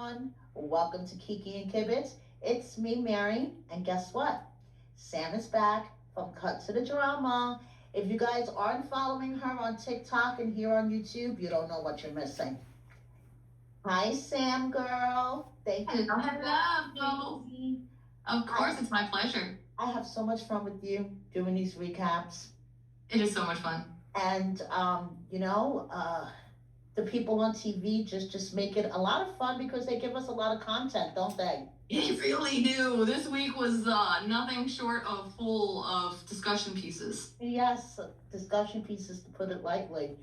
everyone. Welcome to Kiki and Kibbitz. It's me, Mary, and guess what? Sam is back from Cut to the Drama. If you guys aren't following her on TikTok and here on YouTube, you don't know what you're missing. Hi, Sam girl. Thank you. Hello. Of course, it's my pleasure. I have so much fun with you doing these recaps. It is so much fun. And the people on TV just make it a lot of fun because they give us a lot of content, don't they? They really do. This week was nothing short of full of discussion pieces. Yes, discussion pieces to put it lightly.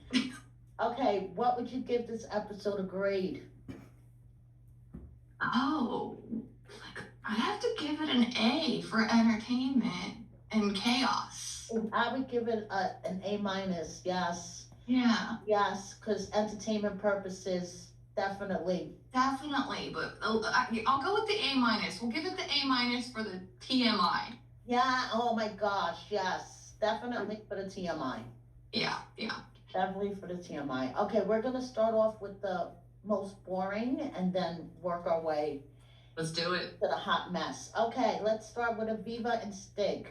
Okay, what would you give this episode a grade? Oh, I have to give it an A for entertainment and chaos. I would give it an A minus, yes. Yeah. Yes, because entertainment purposes, definitely. Definitely, but I'll go with the A minus. We'll give it the A minus for the TMI. Yeah, oh my gosh, yes. Definitely for the TMI. Yeah. Definitely for the TMI. Okay, we're going to start off with the most boring and then work our way. Let's do it. To the hot mess. Okay, let's start with Aviva and Stig.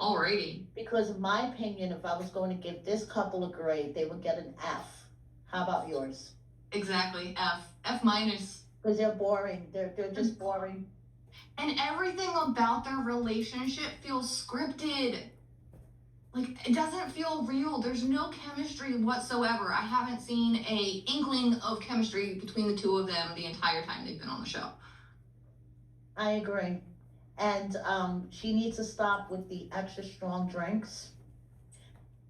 Alrighty. Because in my opinion, if I was going to give this couple a grade, they would get an F. How about yours? Exactly, F minus. Because they're boring. They're just boring. And everything about their relationship feels scripted. Like, it doesn't feel real. There's no chemistry whatsoever. I haven't seen a inkling of chemistry between the two of them the entire time they've been on the show. I agree. And she needs to stop with the extra strong drinks.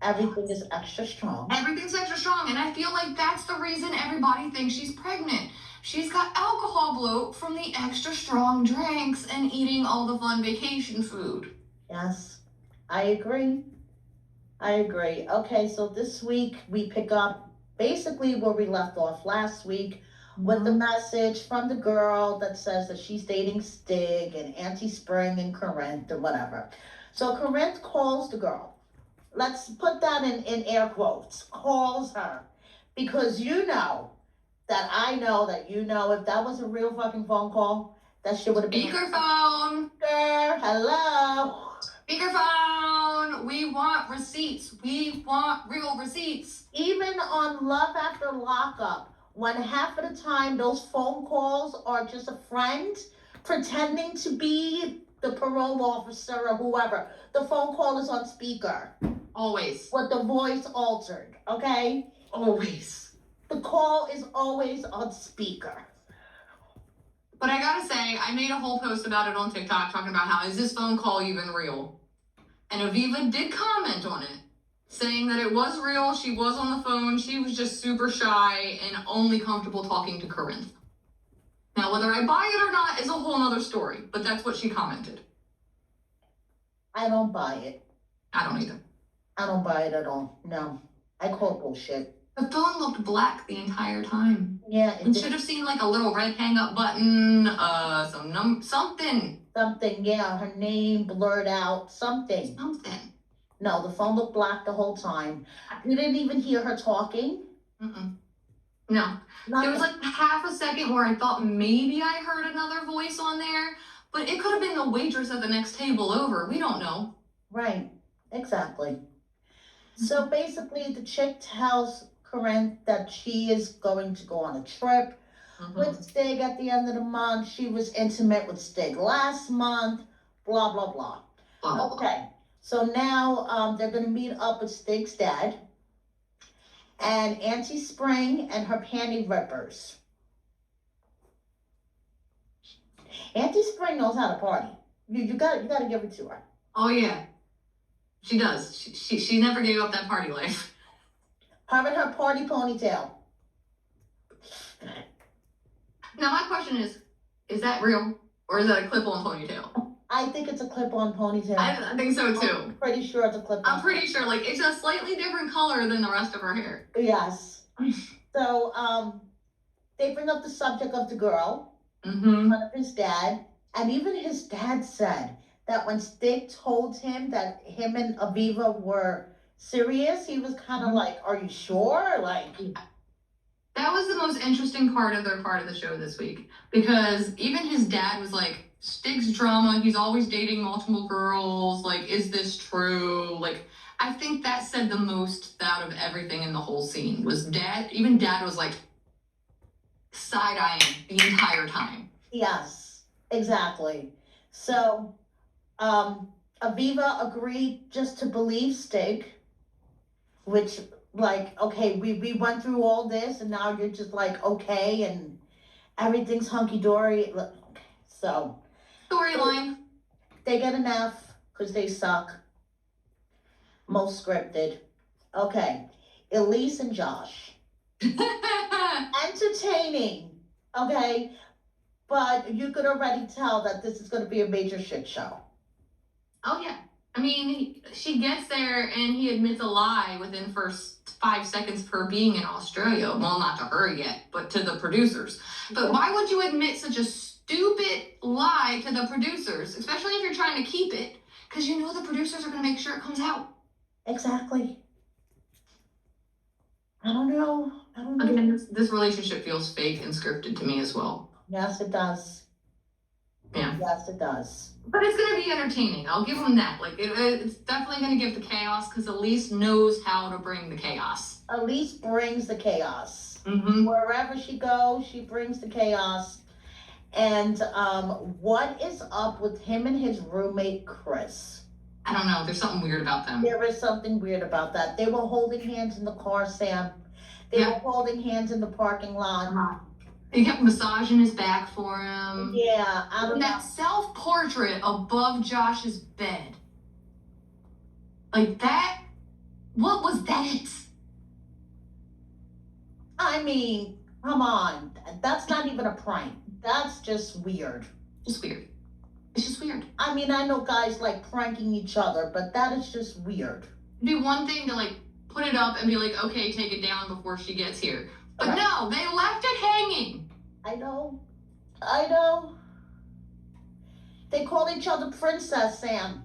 Everything is extra strong. Everything's extra strong, and I feel like that's the reason everybody thinks she's pregnant. She's got alcohol bloat from the extra strong drinks and eating all the fun vacation food. Yes, I agree. Okay, so this week we pick up basically where we left off last week with the message from the girl that says that she's dating Stig and Auntie Spring and Corinth and whatever. So Corinth calls the girl. Let's put that in air quotes. Calls her. Because you know that I know that you know if that was a real fucking phone call, that shit would have been... Speakerphone. Hello. Speakerphone. We want receipts. We want real receipts. Even on Love After Lockup, when half of the time those phone calls are just a friend pretending to be the parole officer or whoever, the phone call is on speaker. Always. With the voice altered, okay? Always. The call is always on speaker. But I gotta say, I made a whole post about it on TikTok talking about how is this phone call even real? And Aviva did comment on it, saying that it was real, she was on the phone, she was just super shy and only comfortable talking to Corinth. Now, whether I buy it or not is a whole nother story, but that's what she commented. I don't buy it. I don't either. I don't buy it at all. No. I call bullshit. The phone looked black the entire time. Yeah. It should have seen like a little red hang-up button, something. Something, yeah. Her name blurred out. Something. No, the phone looked black the whole time. You didn't even hear her talking? No. There was like half a second where I thought maybe I heard another voice on there, but it could have been the waitress at the next table over. We don't know. Right. Exactly. So basically, the chick tells Corinth that she is going to go on a trip with Stig at the end of the month. She was intimate with Stig last month. Blah, blah, blah. Okay. So now they're going to meet up with Stig's dad and Auntie Spring and her panty rippers. Auntie Spring knows how to party. You got to give it to her. Oh yeah, she does. She never gave up that party life. Her and her party ponytail. Now my question is that real or is that a clip-on ponytail? I think it's a clip-on ponytail. I think so too. I'm pretty sure it's a clip-on. I'm pretty sure, like, it's a slightly different color than the rest of her hair. Yes. So, they bring up the subject of the girl, in front of his dad, and even his dad said that when Stig told him that him and Aviva were serious, he was kind of like, are you sure? Like, That was the most interesting part of their part of the show this week, because even his dad was like, Stig's drama, he's always dating multiple girls, like, is this true? Like, I think that said the most out of everything in the whole scene was dad was like side-eyeing the entire time. Yes, exactly. So, Aviva agreed just to believe Stig, which, like, okay, we went through all this and now you're just like, okay, and everything's hunky-dory. Okay, so Storyline. they get an F because they suck. Most scripted. Okay, Elise and Josh. Entertaining, okay? But you could already tell that this is going to be a major shit show. Oh, yeah. I mean, she gets there and he admits a lie within the first 5 seconds of her being in Australia. Well, not to her yet, but to the producers. But why would you admit such a stupid lie to the producers, especially if you're trying to keep it? Because you know the producers are going to make sure it comes out. Exactly. I don't know. Again, this relationship feels fake and scripted to me as well. Yes, it does. Yeah. Yes, it does. But it's going to be entertaining. I'll give them that. Like, it's definitely going to give the chaos because Elise knows how to bring the chaos. Elise brings the chaos. Mm-hmm. Wherever she goes, she brings the chaos. And what is up with him and his roommate, Chris? I don't know. There's something weird about them. There is something weird about that. They were holding hands in the car, Sam. They were holding hands in the parking lot. He kept massaging his back for him. Yeah, I don't know. That self-portrait above Josh's bed. Like that? What was that? I mean, come on. That's not even a prank. That's just weird. Just weird. It's just weird. I mean, I know guys like pranking each other, but that is just weird. It'd be one thing to like put it up and be like, okay, take it down before she gets here. But no, they left it hanging. I know. They call each other princess, Sam.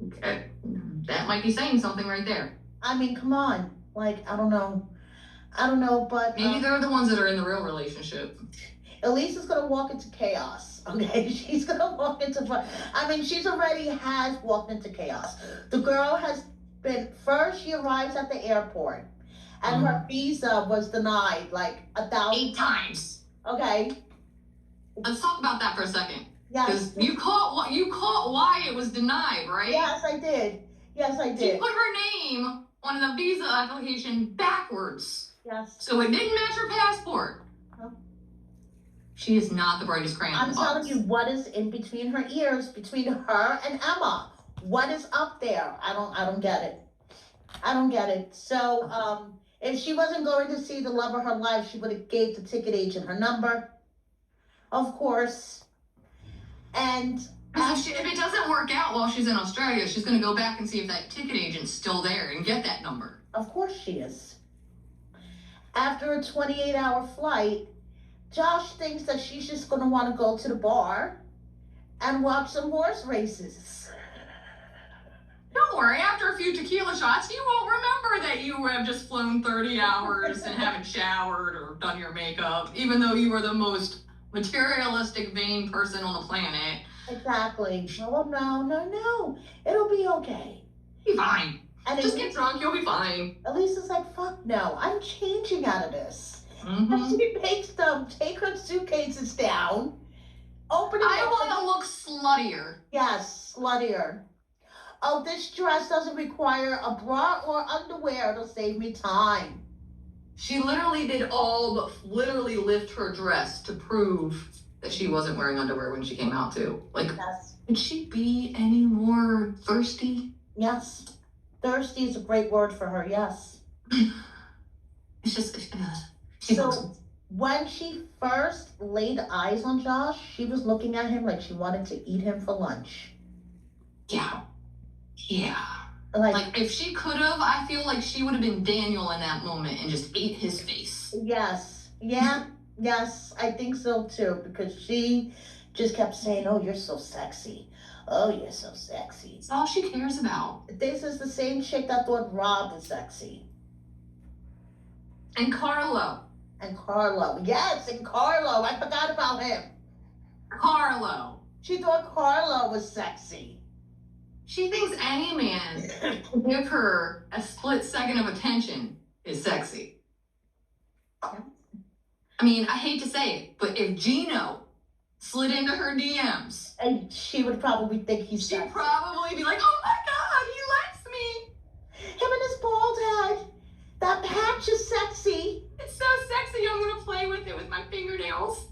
Okay. That might be saying something right there. I mean, come on. Like, I don't know, but maybe they're the ones that are in the real relationship. Elise is gonna walk into chaos. Okay, she's gonna walk into. I mean, she's already has walked into chaos. The girl has been first. She arrives at the airport, and her visa was denied like 1,000 times. Okay. Let's talk about that for a second. Yes. Because you caught why it was denied, right? Yes, I did. She put her name on the visa application backwards. Yes. So it didn't match her passport. No. She is not the brightest crayon. I'm telling you, what is in between her ears, between her and Emma? What is up there? I don't get it. I don't get it. So, if she wasn't going to see the love of her life, she would have gave the ticket agent her number. Of course. And if it doesn't work out while she's in Australia, she's going to go back and see if that ticket agent's still there and get that number. Of course she is. After a 28-hour flight, Josh thinks that she's just going to want to go to the bar and watch some horse races. Don't worry, after a few tequila shots, you won't remember that you have just flown 30 hours and haven't showered or done your makeup, even though you were the most materialistic, vain person on the planet. Exactly. No. It'll be okay. Be fine. And just get drunk, you'll be fine. Elise is like, fuck no, I'm changing out of this. Mm-hmm. And she makes them take her suitcases down, open it up. I want to look sluttier. Yes, sluttier. Oh, this dress doesn't require a bra or underwear. It'll save me time. She literally did all but literally lift her dress to prove that she wasn't wearing underwear when she came out too. Like, yes. Could she be any more thirsty? Yes. Thirsty is a great word for her, yes. It's just, so when she first laid eyes on Josh, she was looking at him like she wanted to eat him for lunch. Yeah. Like if she could have, I feel like she would have been Daniel in that moment and just ate his face. Yes. Yeah. Yes, I think so too, because she just kept saying, oh, you're so sexy. Oh, you're so sexy. It's all she cares about. This is the same chick that thought Rob was sexy. And Carlo. And Carlo. Yes, and Carlo. I forgot about him. Carlo. She thought Carlo was sexy. She thinks any man who give her a split second of attention is sexy. I mean, I hate to say it, but if Gino slid into her DMs, and she would probably think he's she'd sexy. probably be like, oh my God, he likes me. Him and his bald head. That patch is sexy. It's so sexy, I'm gonna play with it with my fingernails.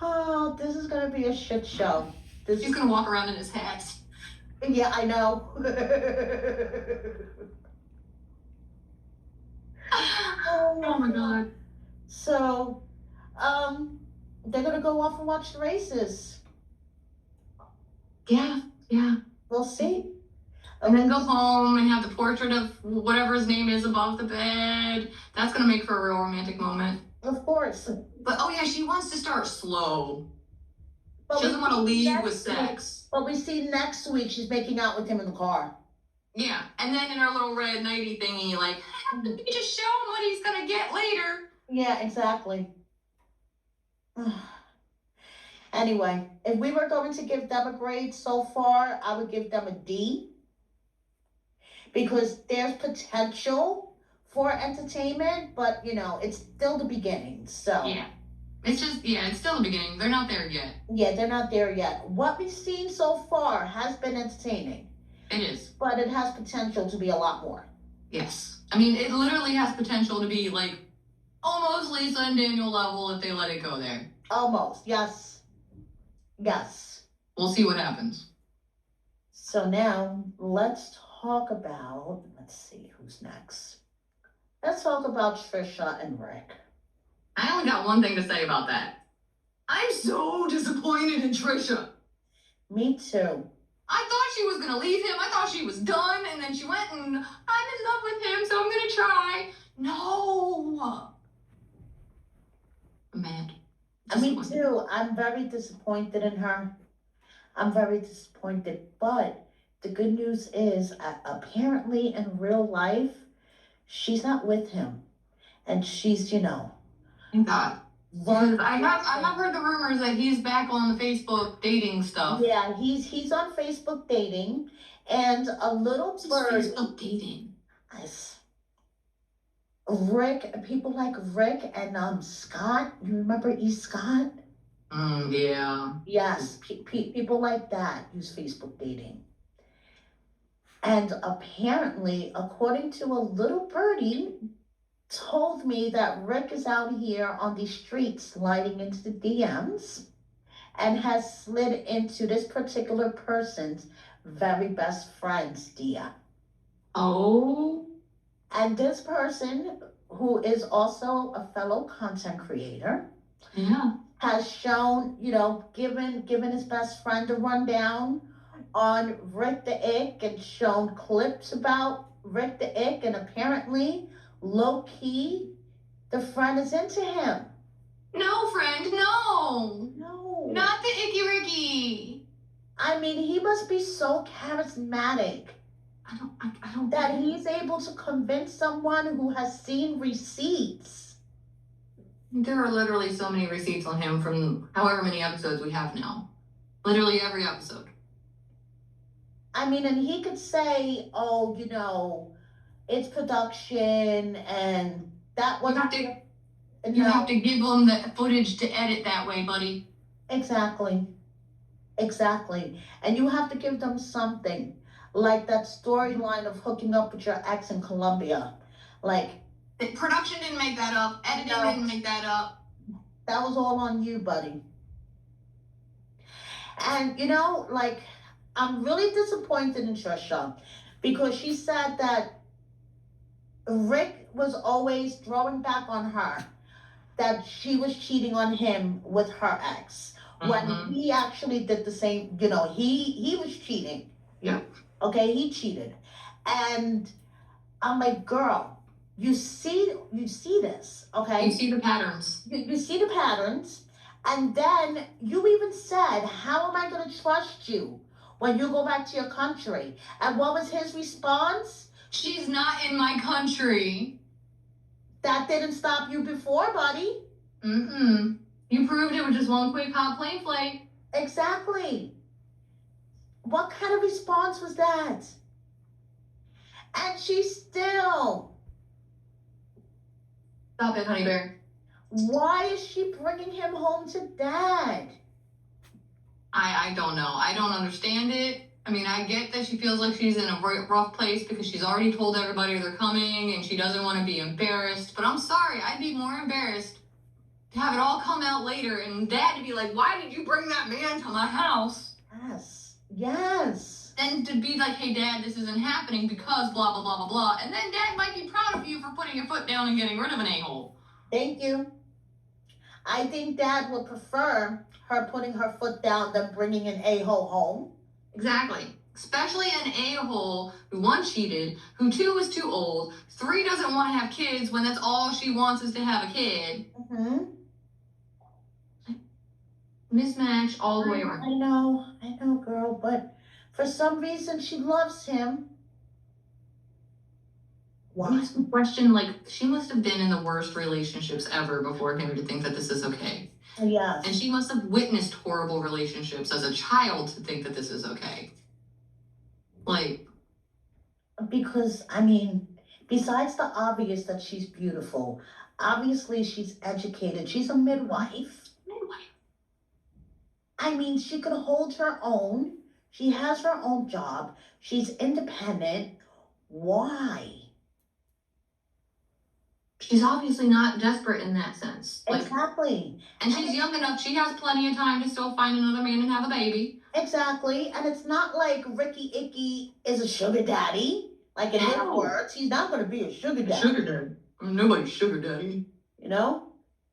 Oh, this is gonna be a shit show. She's gonna walk around in his hat. Yeah, I know. Oh my God. So, they're gonna go off and watch the races. Yeah. We'll see. And then go home and have the portrait of whatever his name is above the bed. That's gonna make for a real romantic moment. Of course. But oh yeah, she wants to start slow. But She doesn't want to lead with sex. Week, but we see next week she's making out with him in the car. Yeah, and then in her little red nighty thingy, like, you just show him what he's gonna get later. Yeah, exactly. Anyway, if we were going to give them a grade so far, I would give them a D. Because there's potential for entertainment, but you know, it's still the beginning, so. Yeah. It's still the beginning. They're not there yet. Yeah, they're not there yet. What we've seen so far has been entertaining. It is. But it has potential to be a lot more. Yes. I mean, it literally has potential to be like almost Lisa and Daniel level if they let it go there. Almost, yes. Yes. We'll see what happens. So now, let's talk about, let's see who's next. Let's talk about Trisha and Rick. I only got one thing to say about that. I'm so disappointed in Trisha. Me too. I thought she was gonna leave him. I thought she was done, and then she went and I'm in love with him, so I'm gonna try. No. I'm mad. Me too. I'm very disappointed in her. I'm very disappointed. But the good news is, apparently in real life, she's not with him, and she's, you know. Thank God. I have heard the rumors that he's back on the Facebook dating stuff. Yeah, he's on Facebook dating, and a little bird. Facebook dating. Yes. Rick, people like Rick and Scott. You remember E. Scott? Yeah. Yes, people like that use Facebook dating. And apparently, according to a little birdie, told me that Rick is out here on the streets sliding into the DMs and has slid into this particular person's very best friend's DM. Oh. And this person, who is also a fellow content creator, has shown, you know, given his best friend a rundown on Rick the Ick and shown clips about Rick the Ick, and apparently, low-key, the friend is into him. No, friend, no. No. Not the Icky Ricky. I mean, he must be so charismatic. I don't. That he's able to convince someone who has seen receipts. There are literally so many receipts on him from however many episodes we have now. Literally every episode. I mean, and he could say, oh, you know, it's production and that was... You have to give them the footage to edit that way, buddy. Exactly. And you have to give them something. Like that storyline of hooking up with your ex in Colombia. Like... The production didn't make that up. Editing didn't make that up. That was all on you, buddy. And, you know, like, I'm really disappointed in Trisha because she said that Rick was always throwing back on her that she was cheating on him with her ex. When he actually did the same, you know, he was cheating. Yeah. Okay, he cheated. And I'm like, girl, you see this, okay? You see the patterns. You see the patterns. And then you even said, how am I going to trust you when you go back to your country? And what was his response? She's not in my country. That didn't stop you before, buddy. Mm-mm. You proved it with just one quick hot plane flight. Exactly. What kind of response was that? And she still. Stop it, honey bear. Why is she bringing him home to dad? I don't know. I don't understand it. I mean, I get that she feels like she's in a rough place because she's already told everybody they're coming and she doesn't want to be embarrassed. But I'm sorry, I'd be more embarrassed to have it all come out later and dad to be like, why did you bring that man to my house? Yes. Yes. Then to be like, hey, dad, this isn't happening because blah, blah, blah, blah, blah. And then dad might be proud of you for putting your foot down and getting rid of an a-hole. Thank you. I think dad would prefer her putting her foot down than bringing an a-hole home. Exactly. Especially an a-hole who, one, cheated, who, two, is too old, three, doesn't want to have kids when that's all she wants is to have a kid. Mm-hmm. Mismatch all the way around. I know, girl, but for some reason she loves him. Why? Makes me question, like, she must have been in the worst relationships ever before him to think that this is okay. Yes. And she must have witnessed horrible relationships as a child to think that this is okay. Like, because, I mean, besides the obvious that she's beautiful, obviously she's educated. She's a midwife. I mean, she could hold her own. She has her own job. She's independent. Why? She's obviously not desperate in that sense. Like, exactly. And she's young enough. She has plenty of time to still find another man and have a baby. Exactly. And it's not like Ricky Icky is a sugar daddy. Like in his words, he's not going to be a sugar daddy. Sugar daddy. Nobody's sugar daddy. You know?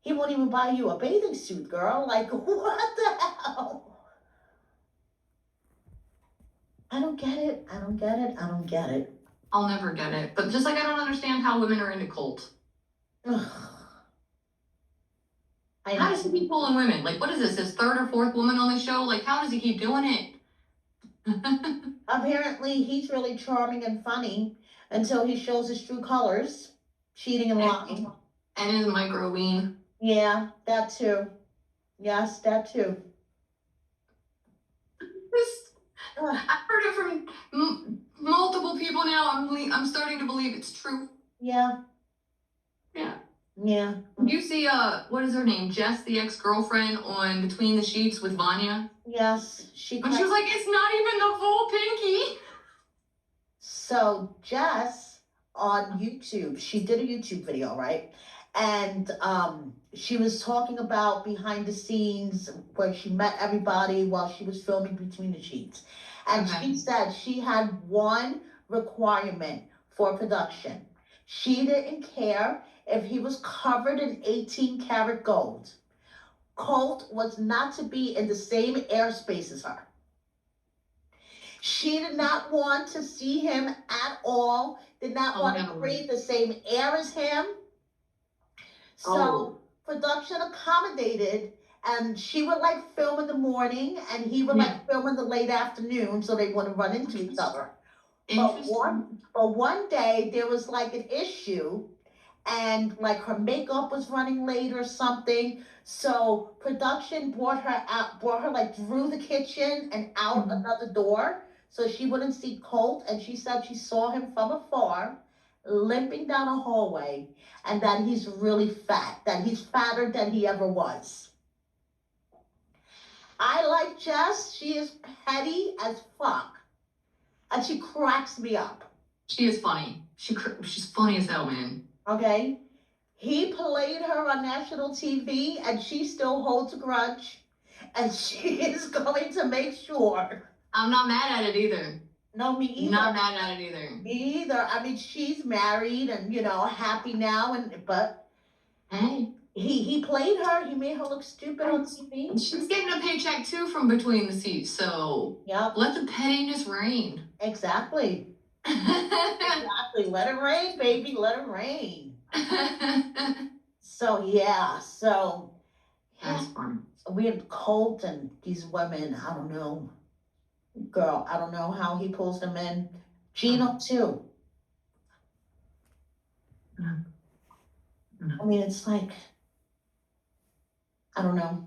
He won't even buy you a bathing suit, girl. Like, what the hell? I don't get it. I don't get it. I don't get it. I'll never get it. But just like I don't understand how women are into cult. How does he keep pulling women? Like, what is this? His third or fourth woman on the show? Like, how does he keep doing it? Apparently, he's really charming and funny until he shows his true colors, cheating and lying. And his micro-lean. Yeah, that too. Yes, that too. I've heard it from multiple people now. I'm starting to believe it's true. Yeah. Yeah. Yeah. You see, what is her name? Jess, the ex-girlfriend on Between the Sheets with Vanya? Yes. When she was like, it's not even the full pinky. So Jess on YouTube, she did a YouTube video, right? And she was talking about behind the scenes where she met everybody while she was filming Between the Sheets. And she said she had one requirement for production. She didn't care if he was covered in 18-karat gold. Colt was not to be in the same airspace as her. She did not want to see him at all, did not want to breathe the same air as him. So production accommodated, and she would like film in the morning, and he would like film in the late afternoon, so they wouldn't run into each other. But one day there was like an issue, and like her makeup was running late or something. So production brought her like through the kitchen and out another door, so she wouldn't see Colt. And she said she saw him from afar, limping down a hallway, and that he's really fat, that he's fatter than he ever was. I like Jess. She is petty as fuck, and she cracks me up. She is funny. She's funny as hell, man. Okay? He played her on national TV, and she still holds a grudge, and she is going to make sure. I'm not mad at it either. No, me either. Not mad at it either. Me either. I mean, she's married and, happy now, but hey, he played her. He made her look stupid on TV. She's getting a paycheck too from Between the Seats, so let the pettiness reign. Exactly. Exactly. Let it rain, baby. Let it rain. So that's fun. We had Colt and these women. I don't know. Girl, I don't know how he pulls them in. Gino too. I mean, it's like, I don't know.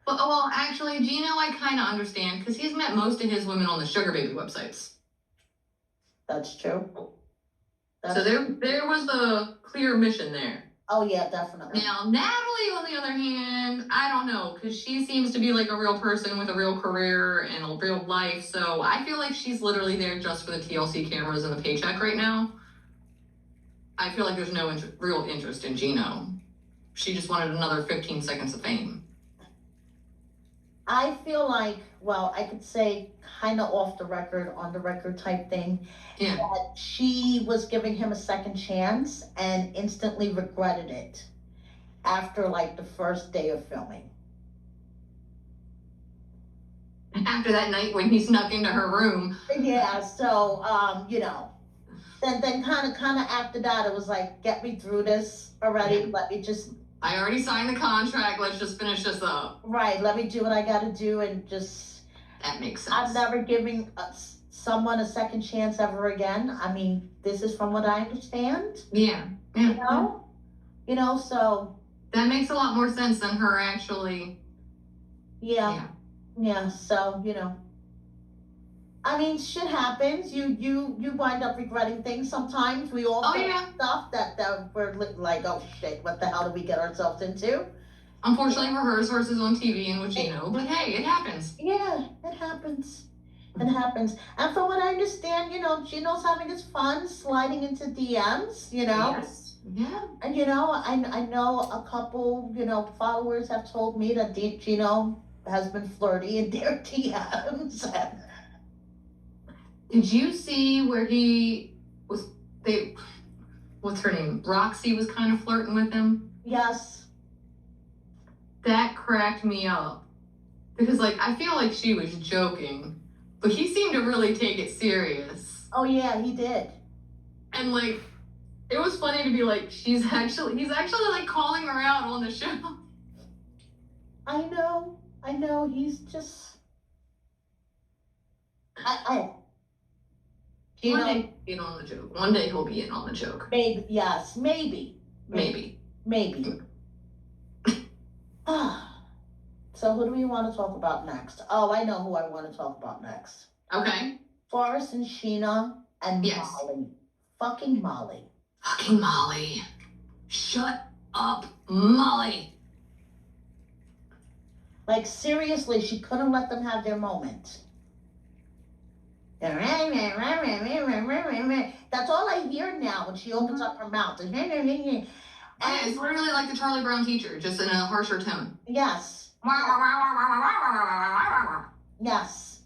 Well, actually, Gino, I kind of understand because he's met most of his women on the sugar baby websites. That's true. So there was a clear mission there. Oh yeah, definitely. Now, Natalie, on the other hand, I don't know, because she seems to be like a real person with a real career and a real life. So I feel like she's literally there just for the TLC cameras and the paycheck right now. I feel like there's no real interest in Gino. She just wanted another 15 seconds of fame. I feel like, well, I could say kind of off the record, on the record type thing, Yeah. that she was giving him a second chance and instantly regretted it after like the first day of filming. After that night when he snuck into her room. Yeah, so, you know, then kind of after that, it was like, get me through this already. Yeah. Let me just... I already signed the contract. Let's just finish this up. Right. Let me do what I got to do and just... That makes sense. I'm never giving someone a second chance ever again. I mean, this is from what I understand. Yeah. You know, so... That makes a lot more sense than her actually... Yeah, so, you know. I mean, shit happens. You wind up regretting things sometimes. We all do stuff that we're like, oh shit, what the hell did we get ourselves into? Unfortunately for her, versus on TV and with Gino, but hey, it happens. Yeah, it happens. It happens. And from what I understand, you know, Gino's having his fun sliding into DMs, you know? Yes. Yeah. And, you know, I know a couple, you know, followers have told me that Gino has been flirty in their DMs. Did you see where he was, what's her name? Roxy was kind of flirting with him? Yes. That cracked me up. Because, like, I feel like she was joking, but he seemed to really take it serious. Oh, yeah, he did. And, like, it was funny to be like, he's actually, like, calling her out on the show. I know, he's just... One day he'll be in on the joke. One day he'll be in on the joke. Maybe, yes, maybe. So who do we want to talk about next? Oh, I know who I want to talk about next. Okay. Forrest and Sheena and Molly. Fucking Molly. Fucking Molly. Shut up, Molly. Like, seriously, she couldn't let them have their moment. That's all I hear now when she opens up her mouth. And it's literally like the Charlie Brown teacher, just in a harsher tone. Yes.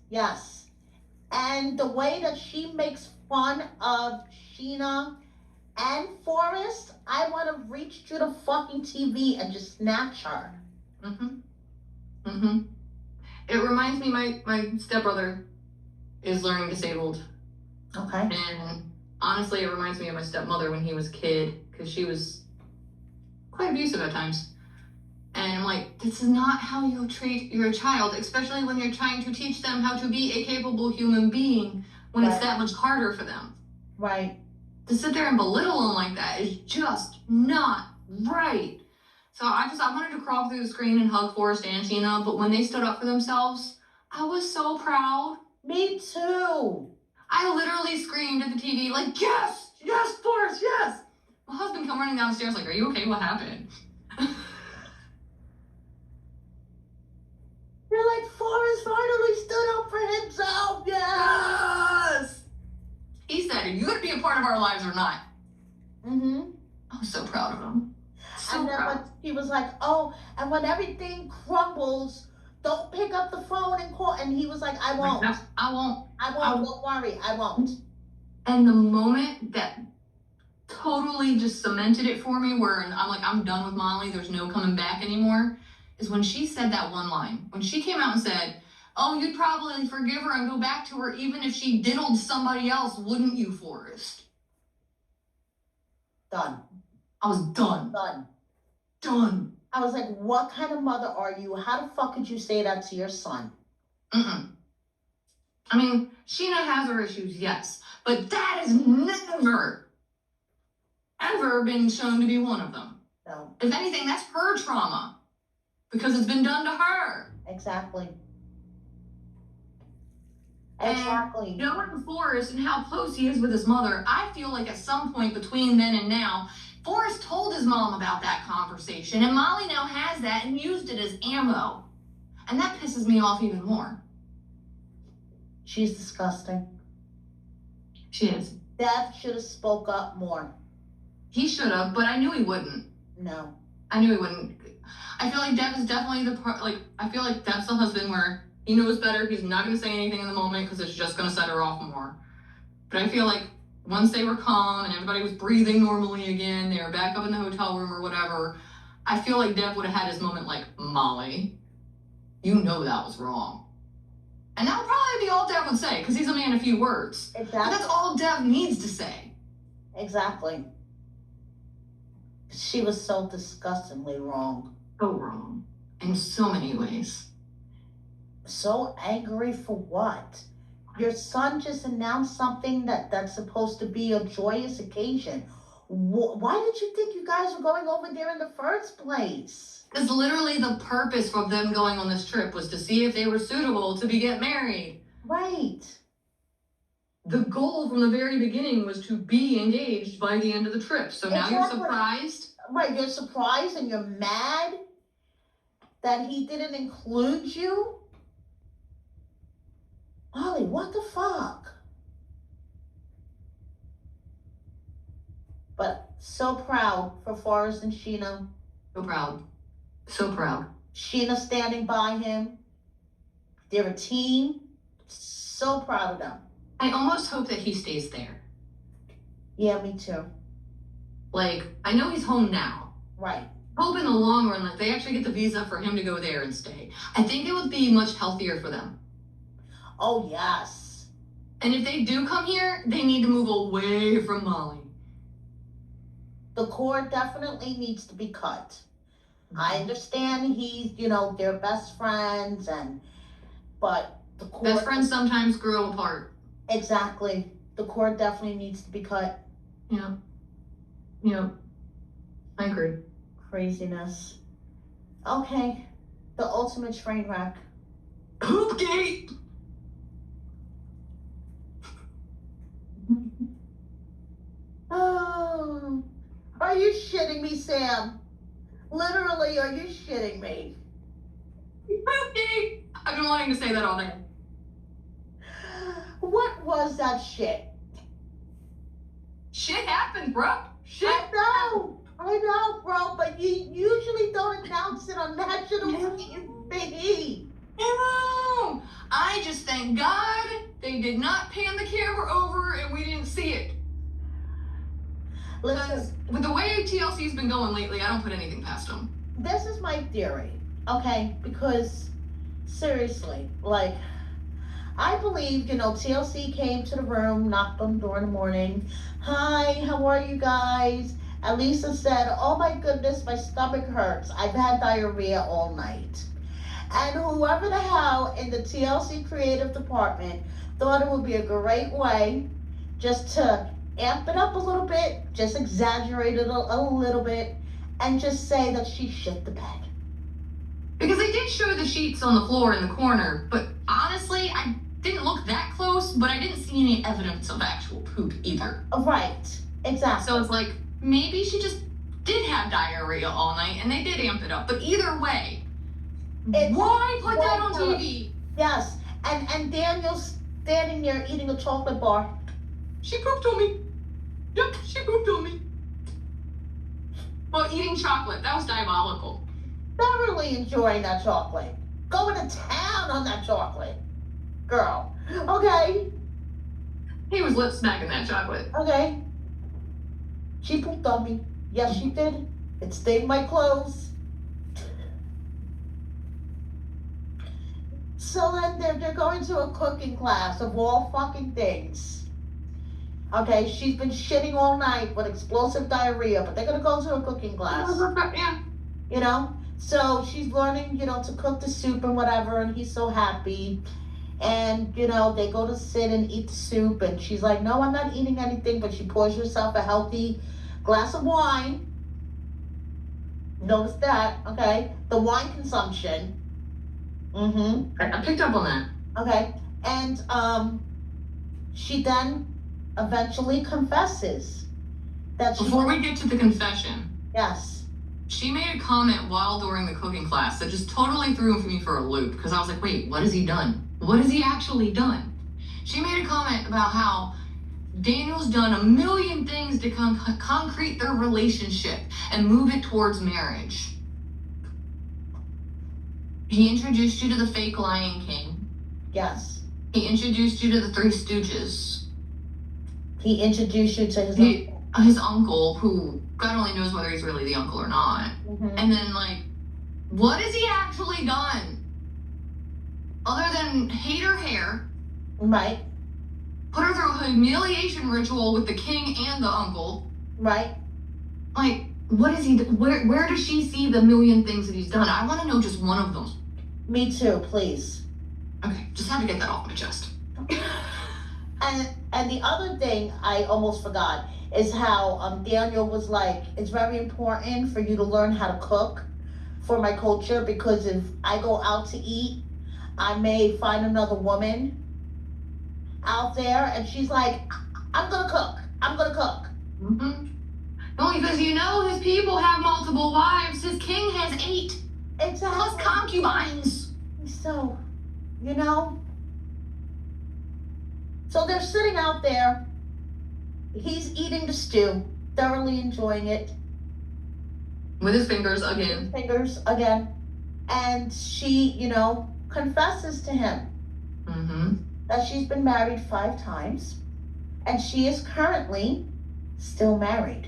Yes. And the way that she makes fun of Sheena and Forrest, I want to reach through the fucking TV and just snatch her. It reminds me, my stepbrother is learning disabled. Okay. And honestly, it reminds me of my stepmother when he was a kid, because she was quite abusive at times. And I'm like, this is not how you treat your child, especially when you're trying to teach them how to be a capable human being when it's that much harder for them. Right. To sit there and belittle them like that is just not right. So I wanted to crawl through the screen and hug Forrest and Sheena, but when they stood up for themselves, I was so proud. Me too. I literally screamed at the TV like, yes, Forrest, yes. My husband come running downstairs like, are you okay? What happened? You're like, Forrest finally stood up for himself. Yes. He said, are you going to be a part of our lives or not? I was so proud of him. So and then when he was like, oh, and when everything crumbles, don't pick up the phone and call. And he was like, I won't. I won't. Don't worry, I won't. And the moment that totally just cemented it for me, where I'm like, I'm done with Molly, there's no coming back anymore, is when she said that one line. When she came out and said, oh, you'd probably forgive her and go back to her even if she diddled somebody else, wouldn't you, Forrest? Done. I was done. Done. I was like, what kind of mother are you? How the fuck could you say that to your son? I mean, Sheena has her issues, yes, but that is never ever been shown to be one of them. No. If anything, that's her trauma. Because it's been done to her. Exactly. And knowing Forrest and how close he is with his mother, I feel like at some point between then and now, Forrest told his mom about that conversation, and Molly now has that and used it as ammo. And that pisses me off even more. She's disgusting. She is. Dev should have spoke up more. He should have, but I knew he wouldn't. No. I knew he wouldn't. I feel like Dev is definitely I feel like Dev's the husband where he knows better. He's not going to say anything in the moment because it's just going to set her off more. But I feel like once they were calm and everybody was breathing normally again, they were back up in the hotel room or whatever, I feel like Dev would have had his moment like, Molly, you know that was wrong. And that would probably be all Dev would say because he's a man of few words. Exactly. But that's all Dev needs to say. Exactly. She was so disgustingly wrong. So wrong. In so many ways. So angry for what? Your son just announced something that's supposed to be a joyous occasion. Why did you think you guys were going over there in the first place? Because literally the purpose of them going on this trip was to see if they were suitable to get married. Right. The goal from the very beginning was to be engaged by the end of the trip. So now you're surprised? Right, you're surprised and you're mad that he didn't include you? Molly, what the fuck? But so proud for Forrest and Sheena. So proud. So proud. Sheena standing by him. They're a team. So proud of them. I almost hope that he stays there. Yeah, me too. Like, I know he's home now. Right. Hope in the long run, like, they actually get the visa for him to go there and stay. I think it would be much healthier for them. Oh, yes. And if they do come here, they need to move away from Molly. The cord definitely needs to be cut. I understand he's, they're best friends, but the cord... Best friends sometimes grow apart. Exactly. The cord definitely needs to be cut. Yeah. Yeah. I agree. Craziness. Okay. The ultimate train wreck. Poopgate! Oh, are you shitting me, Sam? Literally, are you shitting me? Poopgate! I've been wanting to say that all day. What was that shit? Shit happened, bro. Shit. I know, bro, but you usually don't announce it on national TV. No, I just thank God they did not pan the camera over and we didn't see it. Because with the way TLC's been going lately, I don't put anything past them. This is my theory, okay? Because seriously, I believe, TLC came to the room, knocked on the door in the morning. Hi, how are you guys? And Lisa said, oh my goodness, my stomach hurts. I've had diarrhea all night. And whoever the hell in the TLC creative department thought it would be a great way just to amp it up a little bit, just exaggerate it a little bit, and just say that she shit the bed. Because they did show the sheets on the floor in the corner, but honestly, I didn't look that close, but I didn't see any evidence of actual poop either. Right, exactly. So it's like, maybe she just did have diarrhea all night and they did amp it up. But either way, why put that on TV? Yes, and Daniel's standing there eating a chocolate bar. She pooped on me. Yep, she pooped on me. Well, eating chocolate, that was diabolical. Thoroughly enjoying that chocolate. Going to town on that chocolate. Girl, okay? He was lip smacking that chocolate. Okay. She pooped on me. Yes, she did. It stained my clothes. So then they're going to a cooking class of all fucking things. Okay, she's been shitting all night with explosive diarrhea, but they're gonna go to a cooking class. Yeah. So she's learning, to cook the soup and whatever, and he's so happy. And, they go to sit and eat the soup, and she's like, no, I'm not eating anything, but she pours herself a healthy glass of wine. Notice that, okay? The wine consumption. I picked up on that. Okay. And she then eventually confesses that she. Before we get to the confession, Yes. she made a comment while during the cooking class that just totally threw me for a loop, because I was like, wait, what has he done? What has he actually done? She made a comment about how Daniel's done a million things to concrete their relationship and move it towards marriage. He introduced you to the fake Lion King. Yes. He introduced you to the Three Stooges. He introduced you to his uncle, who God only knows whether he's really the uncle or not. And then, like, what has he actually done? Other than hate her hair. Right. Put her through a humiliation ritual with the king and the uncle. Right. Like, what is he? Where does she see the million things that he's done? I want to know just one of them. Me too, please. Okay, just had to get that off my chest. And the other thing I almost forgot is how Daniel was like, it's very important for you to learn how to cook for my culture, because if I go out to eat, I may find another woman out there, and she's like, I'm gonna cook. Only because his people have multiple wives. His king has 8. Exactly. Plus concubines. So, so they're sitting out there. He's eating the stew, thoroughly enjoying it. With his fingers again. And she, confesses to him that she's been married 5 times, and she is currently still married.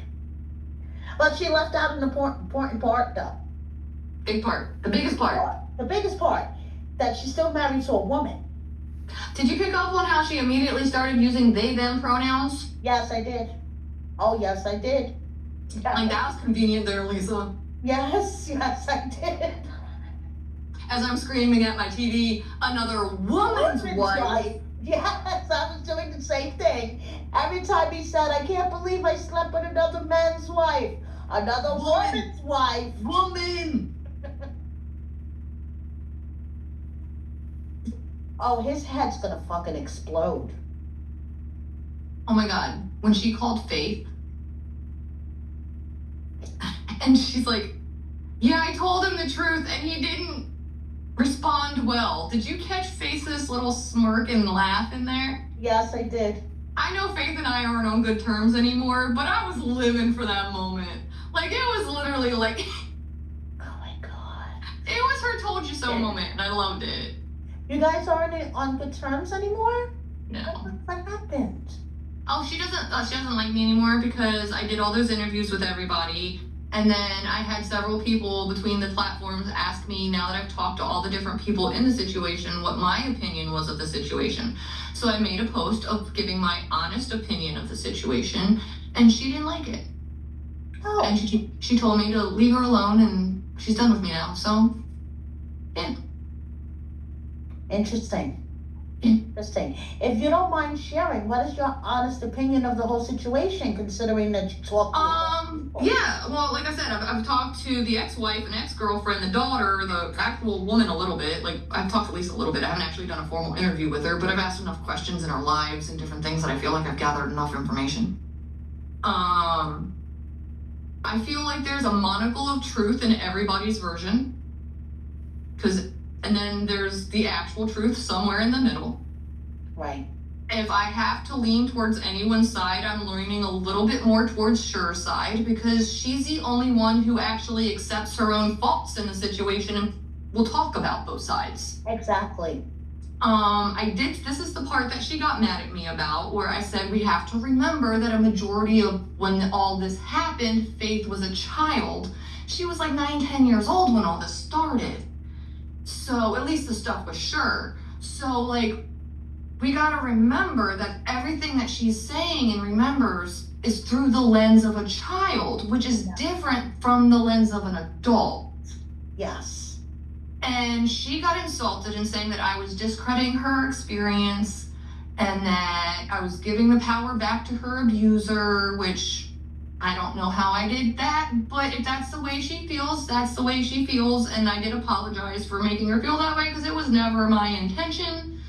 But she left out an important part, though. Big part. The biggest part. The biggest part, that she's still married to a woman. Did you pick up on how she immediately started using they, them pronouns? Yes, I did. Oh, yes, I did. Like, that was convenient there, Lisa. Yes, I did. As I'm screaming at my TV, another woman's wife. Yes, I was doing the same thing. Every time he said, I can't believe I slept with another man's wife. Another woman's wife. Woman! Oh, his head's gonna fucking explode. Oh my God. When she called Faith, and she's like, yeah, I told him the truth, and he didn't respond well. Did you catch Faith's little smirk and laugh in there? Yes, I did. I know Faith and I aren't on good terms anymore, but I was living for that moment. Like, it was literally like, oh my God. It was her told you so moment, and I loved it. You guys aren't on good terms anymore? No. What happened? Oh, she doesn't like me anymore because I did all those interviews with everybody. And then I had several people between the platforms ask me, now that I've talked to all the different people in the situation, what my opinion was of the situation. So I made a post of giving my honest opinion of the situation, and she didn't like it. Oh. And she told me to leave her alone, and she's done with me now. So, yeah. Interesting. If you don't mind sharing, what is your honest opinion of the whole situation, considering that you talked to yeah, well, like I said, I've talked to the ex-wife and ex-girlfriend, the daughter, the actual woman a little bit. Like, I've talked to Lisa a little bit. I haven't actually done a formal interview with her, but I've asked enough questions in our lives and different things that I feel like I've gathered enough information. I feel like there's a monocle of truth in everybody's version. And then there's the actual truth somewhere in the middle. Right. If I have to lean towards anyone's side, I'm leaning a little bit more towards Sher's side, because she's the only one who actually accepts her own faults in the situation and will talk about both sides. Exactly. This is the part that she got mad at me about, where I said we have to remember that a majority of when all this happened, Faith was a child. She was like 9-10 years old when all this started. So at least the stuff was Sher. So, like, we gotta remember that everything that she's saying and remembers is through the lens of a child, which is different from the lens of an adult. Yes. And she got insulted in saying that I was discrediting her experience and that I was giving the power back to her abuser, which I don't know how I did that, but if that's the way she feels, that's the way she feels. And I did apologize for making her feel that way because it was never my intention.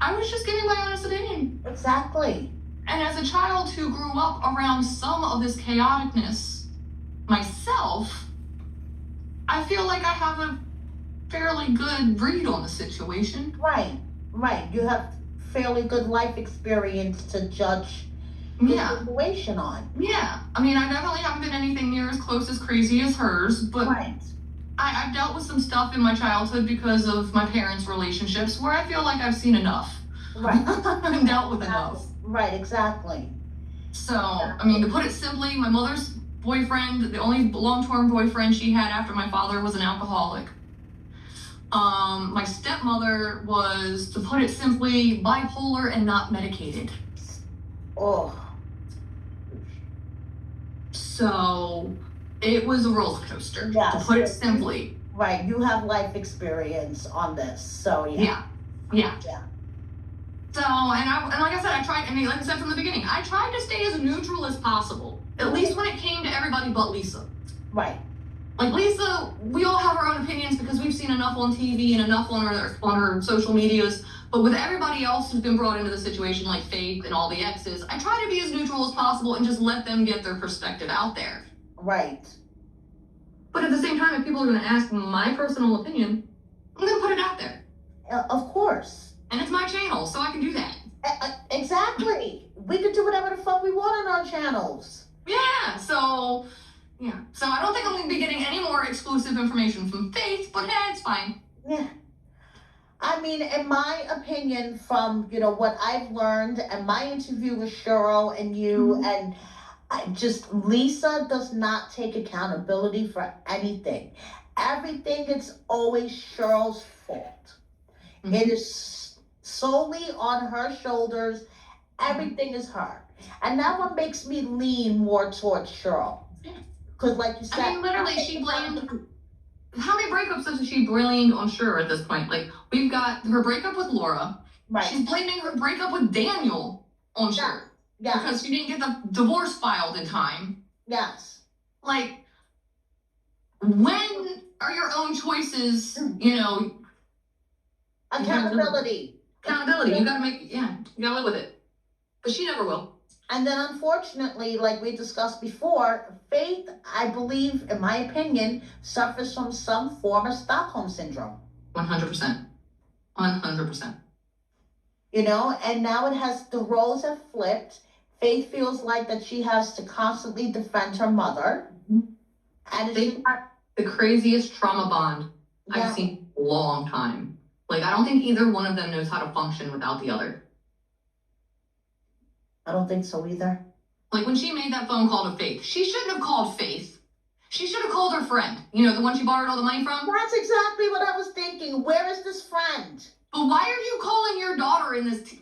I was just giving my honest opinion. Exactly. And as a child who grew up around some of this chaoticness myself, I feel like I have a fairly good read on the situation. Right. You have fairly good life experience to judge the situation on. Yeah. I mean, I definitely haven't been anything near as close as crazy as hers, but Right. I've dealt with some stuff in my childhood because of my parents' relationships where I feel like I've seen enough. Right. And dealt with enough. Right, exactly. So, I mean, to put it simply, my mother's boyfriend, the only long-term boyfriend she had after my father, was an alcoholic. My stepmother was, to put it simply, bipolar and not medicated. Oh. So it was a roller coaster, Yes. to put it simply. Right, you have life experience on this, so yeah. Yeah. So, and like I said, like I said from the beginning, I tried to stay as neutral as possible, at least when it came to everybody but Lisa. Right. Like Lisa, we all have our own opinions because we've seen enough on TV and enough on her social medias. But with everybody else who's been brought into the situation, like Faith and all the exes, I try to be as neutral as possible and just let them get their perspective out there. Right. But at the same time, if people are going to ask my personal opinion, I'm going to put it out there. Of course. And it's my channel, so I can do that. Exactly. We can do whatever the fuck we want on our channels. Yeah, so I don't think I'm going to be getting any more exclusive information from Faith, but it's fine. Yeah. I mean, in my opinion, from, what I've learned and my interview with Cheryl and you, and Lisa does not take accountability for anything. Everything is always Cheryl's fault. Mm-hmm. It is solely on her shoulders. Everything is her. And that one makes me lean more towards Cheryl. Because like you said, I mean, literally, she blamed. How many breakups has she blamed on Cheryl at this point? Like, we've got her breakup with Laura. Right. She's blaming her breakup with Daniel on Cheryl. Yeah. Because she didn't get the divorce filed in time. Yes. Like, when are your own choices, Accountability. You gotta live with it. But she never will. And then unfortunately, like we discussed before, Faith, I believe, in my opinion, suffers from some form of Stockholm syndrome. 100%. 100%. And now the roles have flipped. Faith feels like that she has to constantly defend her mother. And They got the craziest trauma bond I've seen in a long time. Like, I don't think either one of them knows how to function without the other. I don't think so either. Like, when she made that phone call to Faith, she shouldn't have called Faith. She should have called her friend. The one she borrowed all the money from? That's exactly what I was thinking. Where is this friend? But why are you calling your daughter in this?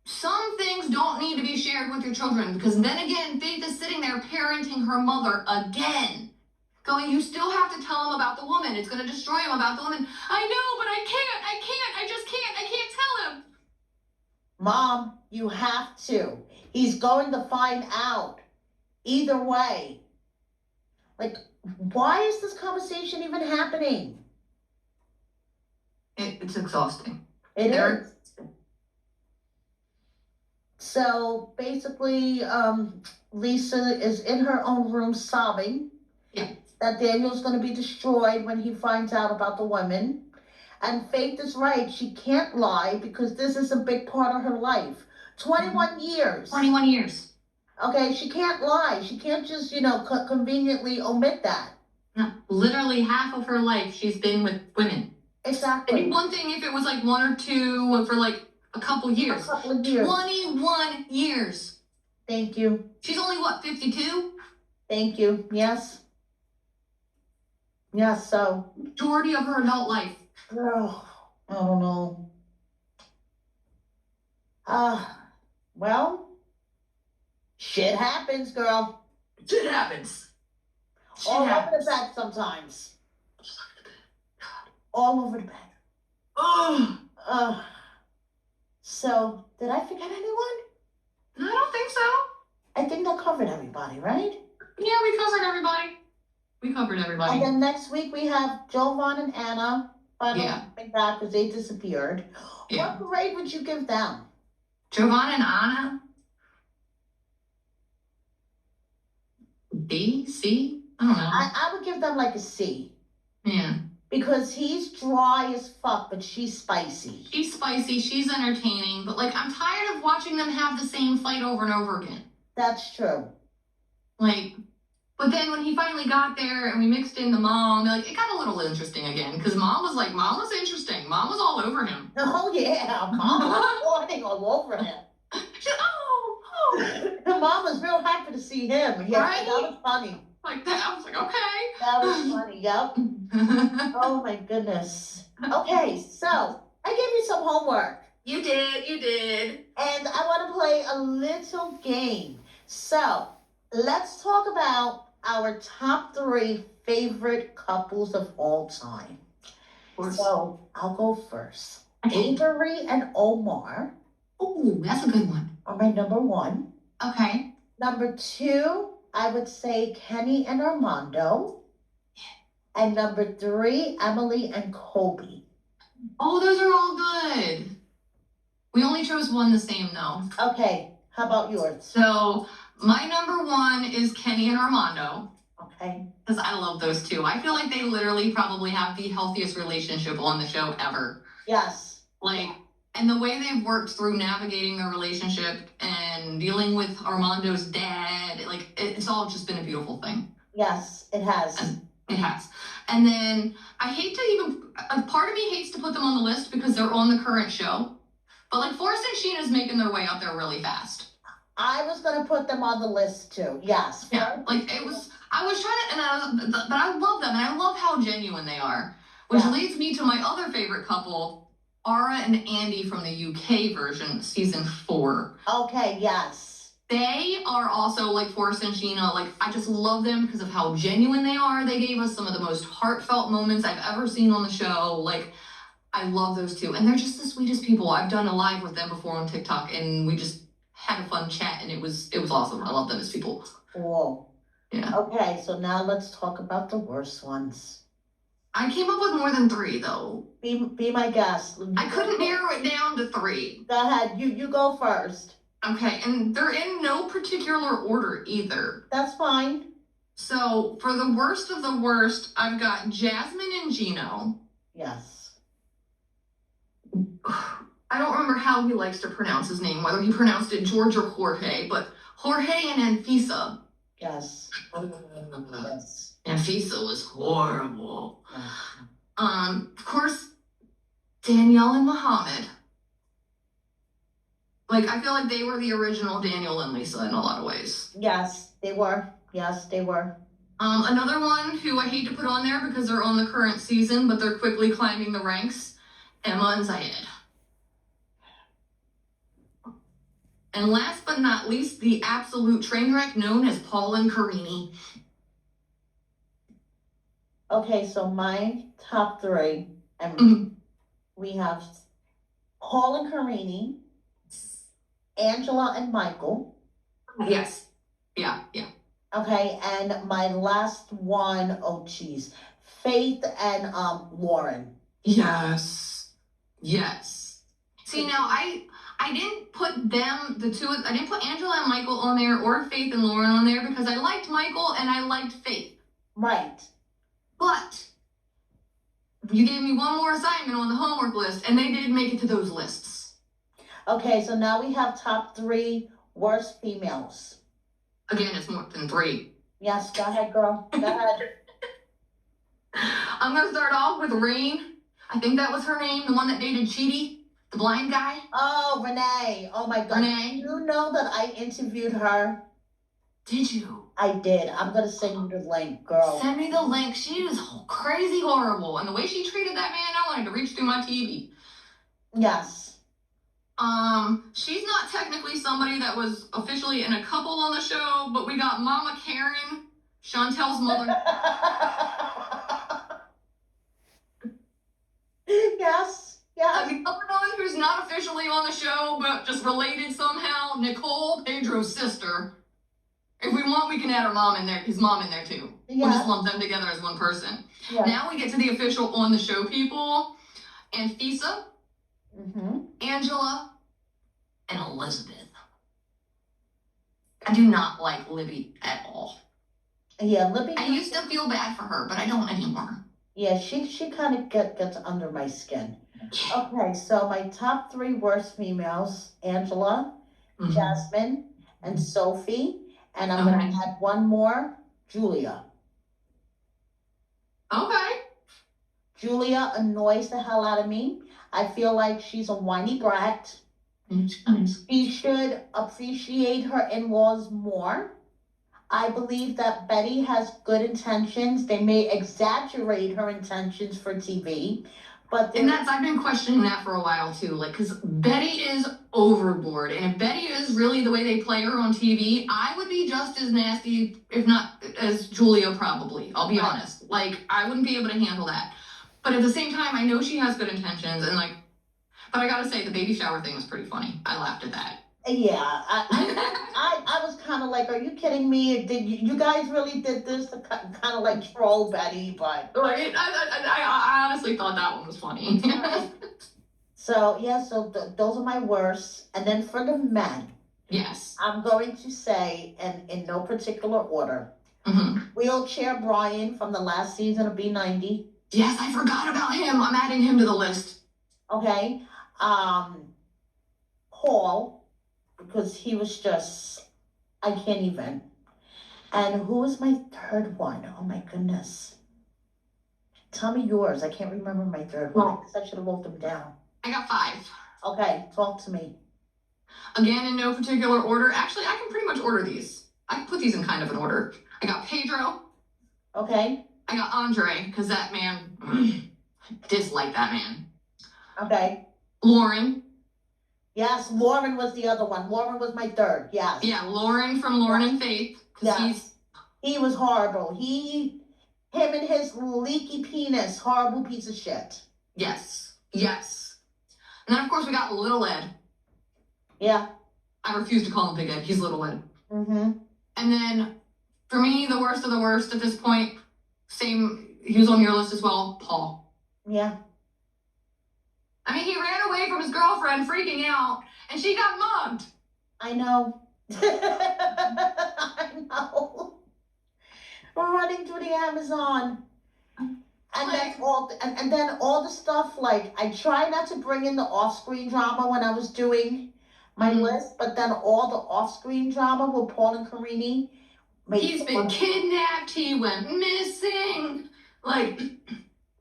Some things don't need to be shared with your children, because then again, Faith is sitting there parenting her mother again. Going, you still have to tell him about the woman. It's going to destroy him about the woman. I know, but I just can't. I can't tell him. Mom, you have to. He's going to find out. Either way. Like, why is this conversation even happening? It's exhausting. It is. So basically, Lisa is in her own room sobbing. Yeah. That Daniel's going to be destroyed when he finds out about the women. And Faith is right. She can't lie because this is a big part of her life. 21 years. 21 years. Okay, she can't lie. She can't just, conveniently omit that. No, literally half of her life she's been with women. Exactly. It'd be one thing if it was like one or two for like a couple years. 21 years. Thank you. She's only, 52? Thank you. Yes. Yes, so. Majority of her adult life. Oh, I don't know. Well, shit happens, girl. Shit happens. All over the bed sometimes. All over the bed. Oh. So, did I forget anyone? I don't think so. I think that covered everybody, right? Yeah, we covered everybody. We covered everybody. And then next week we have Jovan and Anna. Finally Yeah. coming back because they disappeared. Yeah. What grade would you give them? Jovan and Anna? B? C? I don't know. I would give them like a C. Yeah. Because he's dry as fuck, but she's spicy. She's spicy, she's entertaining, but like I'm tired of watching them have the same fight over and over again. That's true. Like, but then when he finally got there and we mixed in the mom, like it got a little interesting again because mom was interesting. Mom was all over him. Oh yeah, mom was falling all over him. She's oh. The mom was real happy to see him. Yeah, Right? that was funny. Like that, I was like, okay. That was funny. Yep. Oh my goodness. Okay, so I gave you some homework. You did. And I want to play a little game. So let's talk about our top 3 favorite couples of all time. So I'll go first. Okay. Avery and Omar Oh, that's a good one. are my number 1. Okay. Number 2, I would say Kenny and Armando. And number 3, Emily and Kobe. Oh, those are all good. We only chose one the same though. Okay, how about yours? So my number 1 is Kenny and Armando. Okay. Because I love those two. I feel like they literally probably have the healthiest relationship on the show ever. Yes. Like, and the way they've worked through navigating their relationship and dealing with Armando's dad, like, it's all just been a beautiful thing. Yes, it has. It has. And then I hate to even, a part of me hates to put them on the list because they're on the current show. But like Forrest and Sheena's making their way up there really fast. I was going to put them on the list too. Yes. Yeah, like I was trying to, but I love them and I love how genuine they are. Which leads me to my other favorite couple, Ara and Andy from the UK version, season 4. Okay, yes. They are also like Forrest and Sheena. Like, I just love them because of how genuine they are. They gave us some of the most heartfelt moments I've ever seen on the show. Like, I love those two. And they're just the sweetest people. I've done a live with them before on TikTok and we just had a fun chat and it was awesome. I love them as people. Cool. Yeah. Okay, so now let's talk about the worst ones. I came up with more than 3 though. Be my guest. I couldn't narrow it down to 3. Go ahead. You go first. Okay, and they're in no particular order either. That's fine. So for the worst of the worst, I've got Jasmine and Gino. Yes. I don't remember how he likes to pronounce his name, whether he pronounced it George or Jorge, but Jorge and Anfisa. Yes. Yes. Anfisa was horrible. Yeah. Of course, Danielle and Muhammad. Like, I feel like they were the original Daniel and Lisa in a lot of ways. Yes, they were. Yes, they were. Another one who I hate to put on there because they're on the current season, but they're quickly climbing the ranks, Emma and Zayed. And last but not least, the absolute train wreck known as Paul and Karini. Okay, so my top 3, and we have Paul and Karini, Angela and Michael. Yes. Yeah. Okay, and my last one, oh geez, Faith and Lauren. Yes. See, now I didn't put them, I didn't put Angela and Michael on there or Faith and Lauren on there because I liked Michael and I liked Faith. Right. But you gave me one more assignment on the homework list and they did make it to those lists. Okay, so now we have top 3 worst females. Again, it's more than 3. Yes, go ahead, girl. Go ahead. I'm going to start off with Rain. I think that was her name, the one that dated Cheaty, the blind guy. Oh, Renee. Oh, my God. Renee. You know that I interviewed her? Did you? I did. I'm going to send you the link, girl. Send me the link. She was crazy horrible. And the way she treated that man, I wanted to reach through my TV. Yes. She's not technically somebody that was officially in a couple on the show, but we got Mama Karen, Chantel's mother. Yes. The other one who's not officially on the show, but just related somehow, Nicole, Pedro's sister. If we want, we can add his mom in there too. Yeah. We'll just lump them together as one person. Yeah. Now we get to the official on the show people. Anfisa, Angela, and Elizabeth. I do not like Libby at all. Yeah, Libby. I used to feel bad for her, but I don't anymore. Yeah, she kind of gets under my skin. Okay, so my top 3 worst females: Angela, Jasmine, and Sophie. And I'm gonna add one more, Julia. Okay. Julia annoys the hell out of me. I feel like she's a whiny brat. She should appreciate her in-laws more. I believe that Betty has good intentions. They may exaggerate her intentions for TV, but I've been questioning that for a while too. Like, because Betty is overboard, and if Betty is really the way they play her on TV, I would be just as nasty, if not as Julia probably. I'll be honest. Like, I wouldn't be able to handle that. But at the same time, I know she has good intentions, and like, but I gotta say, the baby shower thing was pretty funny. I laughed at that. Yeah, I was kind of like, are you kidding me? Did you guys really did this to kind of like troll Betty? But right, I honestly thought that one was funny. So yeah, so those are my worst. And then for the men, yes, I'm going to say, and in no particular order, Wheelchair Brian from the last season of B90. Yes, I forgot about him. I'm adding him to the list. Okay, Paul, because he was just, I can't even. And who was my third one? Oh my goodness. Tell me yours. I can't remember my third one. I guess I should have wrote them down. I got 5. Okay, talk to me. Again, in no particular order. Actually, I can pretty much order these. I can put these in kind of an order. I got Pedro. Okay. I got Andre, because that man, I dislike that man. Okay. Lauren. Yes, Lauren was the other one. Lauren was my third. Yes. Yeah, Lauren from Lauren and Faith. Yes. He was horrible. Him and his leaky penis, horrible piece of shit. Yes. Yes. And then, of course, we got Little Ed. Yeah. I refuse to call him Big Ed. He's Little Ed. And then, for me, the worst of the worst at this point, he was on your list as well, Paul. Yeah. I mean, he ran away from his girlfriend, freaking out, and she got mugged. I know. I know. We're running through the Amazon. And then all the stuff, like, I try not to bring in the off-screen drama when I was doing my list, but then all the off-screen drama with Paul and Karini. He's been kidnapped, he went missing, like...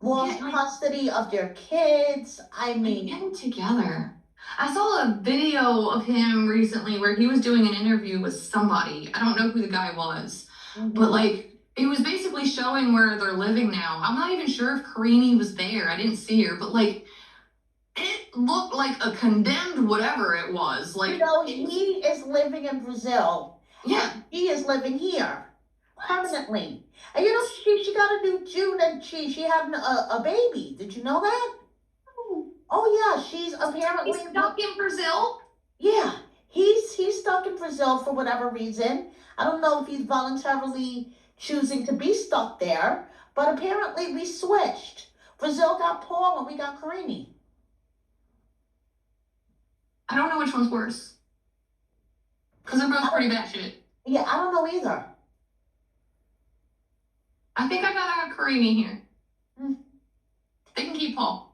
Lost custody of their kids. I mean... Get them together. I saw a video of him recently where he was doing an interview with somebody. I don't know who the guy was, but like, it was basically showing where they're living now. I'm not even sure if Karini was there. I didn't see her, but like, it looked like a condemned whatever it was. Like, he is living in Brazil. Yeah. He is living here permanently. And she got a new June, and she had a baby. Did you know that? Oh yeah, she's apparently stuck in Brazil. Yeah, he's stuck in Brazil for whatever reason. I don't know if he's voluntarily choosing to be stuck there, but apparently we switched. Brazil got Paul and we got Karini. I don't know which one's worse. Because they're both pretty bad shit. Yeah, I don't know either. I think I got Karini here. They can keep Paul.